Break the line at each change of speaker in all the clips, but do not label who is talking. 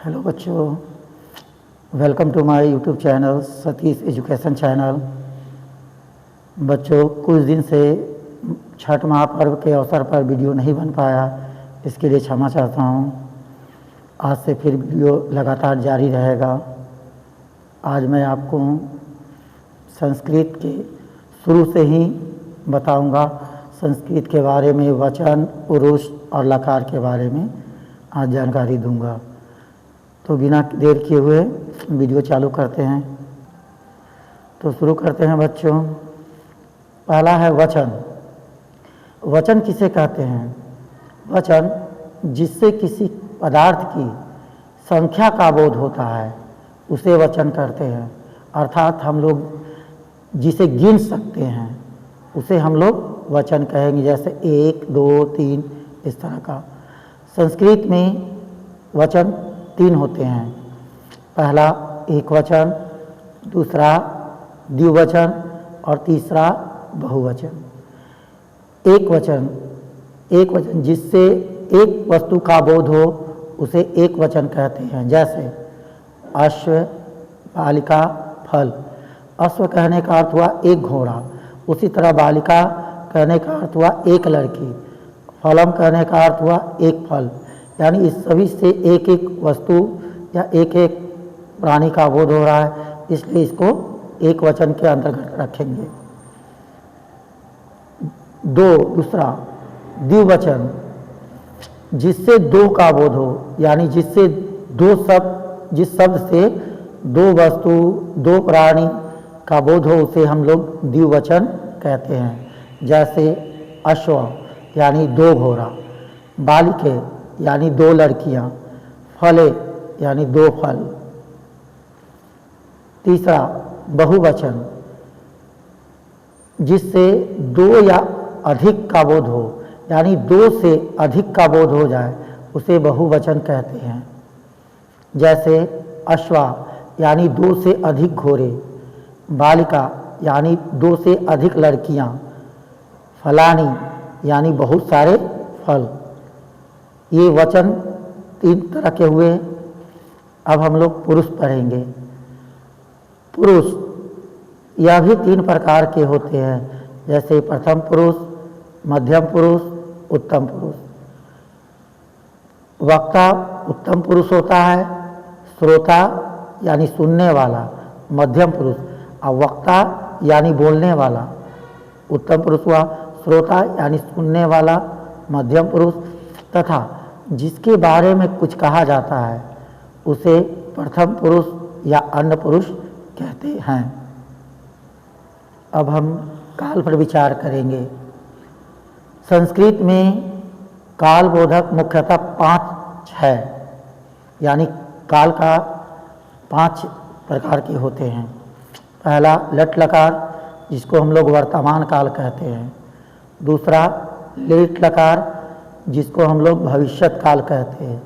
Hello बच्चों, welcome to my YouTube channel Satish education channel. बच्चों, कुछ दिन से छठ महापर्व के अवसर पर वीडियो नहीं बन पाया, इसके लिए क्षमा चाहता हूँ। आज से फिर वीडियो लगातार जारी रहेगा। आज मैं आपको संस्कृत के शुरू से ही बताऊंगा, संस्कृत के बारे में, वचन, पुरुष और लकार के बारे में आज जानकारी दूंगा। तो बिना देर किए हुए वीडियो चालू करते हैं। तो शुरू करते हैं बच्चों। पहला है वचन। वचन किसे कहते हैं? वचन जिससे किसी पदार्थ की संख्या का बोध होता है उसे वचन कहते हैं। अर्थात हम लोग जिसे गिन सकते हैं उसे हम लोग वचन कहेंगे, जैसे 1, 2, 3 इस तरह का। संस्कृत में वचन 3 होते हैं। पहला एक वचन, दूसरा द्विवचन और तीसरा बहुवचन। एक वचन जिससे एक वस्तु का बोध हो उसे एक वचन कहते हैं, जैसे अश्व, बालिका, फल। अश्व कहने का अर्थ हुआ एक घोड़ा, उसी तरह बालिका कहने का अर्थ हुआ एक लड़की, फलम कहने का अर्थ हुआ एक फल। यानी इस सभी से एक एक वस्तु या एक एक प्राणी का बोध हो रहा है, इसलिए इसको एक वचन के अंतर्गत रखेंगे। दूसरा द्विवचन, जिससे दो का बोध हो, यानी जिससे जिस शब्द से दो वस्तु, दो प्राणी का बोध हो उसे हम लोग द्विवचन कहते हैं। जैसे अश्व यानी 2 घोड़ा, बालिके यानी 2 लड़कियां, फले यानी 2 फल। तीसरा बहुवचन, जिससे 2 या अधिक का बोध हो, यानी 2 से अधिक का बोध हो जाए उसे बहुवचन कहते हैं। जैसे अश्वा यानी 2 से अधिक घोड़े, बालिका यानी 2 से अधिक लड़कियां, फलानी यानी बहुत सारे फल। ये वचन 3 तरह के हुए। अब हम लोग पुरुष पढ़ेंगे। पुरुष यह भी 3 प्रकार के होते हैं, जैसे प्रथम पुरुष, मध्यम पुरुष, उत्तम पुरुष। वक्ता उत्तम पुरुष होता है, श्रोता यानी सुनने वाला मध्यम पुरुष, और वक्ता यानी बोलने वाला उत्तम पुरुष हुआ। श्रोता यानी सुनने वाला मध्यम पुरुष, तथा जिसके बारे में कुछ कहा जाता है उसे प्रथम पुरुष या अन्य पुरुष कहते हैं। अब हम काल पर विचार करेंगे। संस्कृत में काल बोधक मुख्यतः 5 है, यानी काल का 5 प्रकार के होते हैं। पहला लट लकार, जिसको हम लोग वर्तमान काल कहते हैं। दूसरा लिट लकार, जिसको हम लोग भविष्यत काल कहते हैं।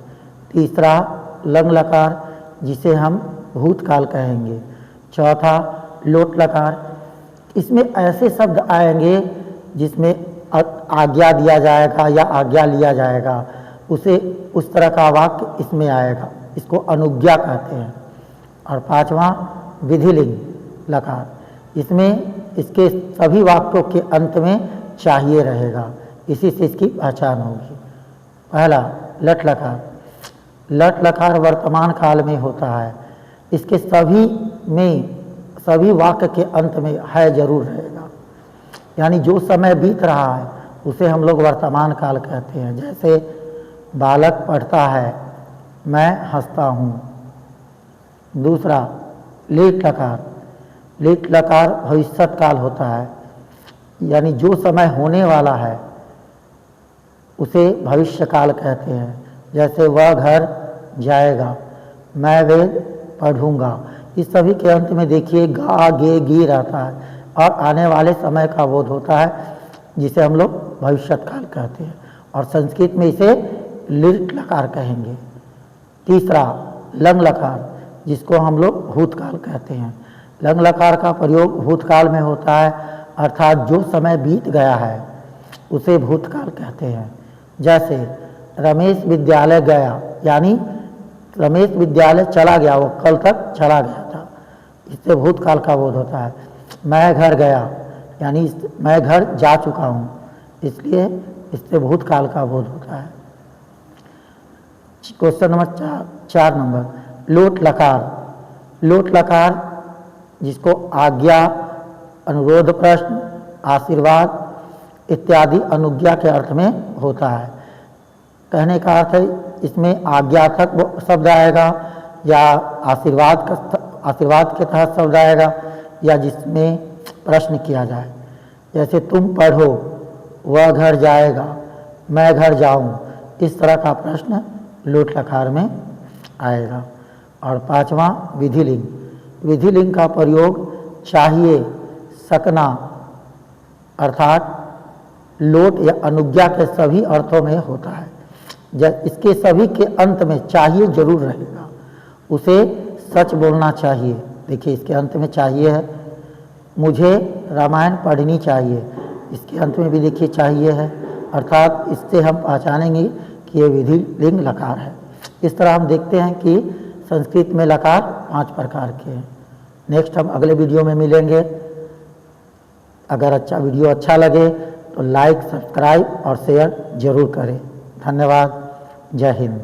तीसरा लंग लकार, जिसे हम भूतकाल कहेंगे। चौथा लोट लकार। इसमें ऐसे शब्द आएंगे जिसमें आज्ञा दिया जाएगा या आज्ञा लिया जाएगा, उसे उस तरह का वाक्य इसमें आएगा, इसको अनुज्ञा कहते हैं। और पांचवा विधिलिंग लकार, इसमें इसके सभी वाक्यों के अंत में चाहिए रहेगा, इसी से इसकी पहचान होगी। पहला लट लकार। लट लकार वर्तमान काल में होता है, इसके सभी वाक्य के अंत में है जरूर रहेगा, यानी जो समय बीत रहा है उसे हम लोग वर्तमान काल कहते हैं। जैसे बालक पढ़ता है, मैं हंसता हूँ। दूसरा लीट लकार। लीट लकार भविष्यत काल होता है, यानी जो समय होने वाला है उसे भविष्य काल कहते हैं। जैसे वह घर जाएगा, मैं वेद पढ़ूंगा। इस सभी के अंत में देखिए गा, गे, गी रहता है और आने वाले समय का बोध होता है, जिसे हम लोग भविष्यत काल कहते हैं, और संस्कृत में इसे लिट लकार कहेंगे। तीसरा लंग लकार, जिसको हम लोग भूतकाल कहते हैं। लंग लकार का प्रयोग भूतकाल में होता है, अर्थात जो समय बीत गया है उसे भूतकाल कहते हैं। जैसे रमेश विद्यालय गया, यानी रमेश विद्यालय चला गया, वो कल तक चला गया था, इससे भूतकाल का बोध होता है। मैं घर गया यानी मैं घर जा चुका हूँ, इसलिए इससे भूतकाल का बोध होता है। क्वेश्चन नंबर 4 नंबर, लोट लकार। लोट लकार जिसको आज्ञा, अनुरोध प्रश्न, आशीर्वाद इत्यादि अनुज्ञा के अर्थ में होता है। कहने का अर्थ है इसमें आज्ञार्थक शब्द आएगा या आशीर्वाद के तहत शब्द आएगा या जिसमें प्रश्न किया जाए। जैसे तुम पढ़ो, वह घर जाएगा, मैं घर जाऊं, इस तरह का प्रश्न लोट लकार में आएगा। और 5वां विधिलिंग। विधिलिंग का प्रयोग चाहिए, सकना अर्थात लोट या अनुज्ञा के सभी अर्थों में होता है। जब इसके सभी के अंत में चाहिए जरूर रहेगा, उसे सच बोलना चाहिए। देखिए इसके अंत में चाहिए है, मुझे रामायण पढ़नी चाहिए, इसके अंत में भी देखिए चाहिए है, अर्थात इससे हम पहचानेंगे कि ये विधिलिंग लकार है। इस तरह हम देखते हैं कि संस्कृत में लकार 5 प्रकार के हैं। नेक्स्ट हम अगले वीडियो में मिलेंगे। अगर वीडियो अच्छा लगे तो लाइक, सब्सक्राइब और शेयर जरूर करें। धन्यवाद। जय हिंद।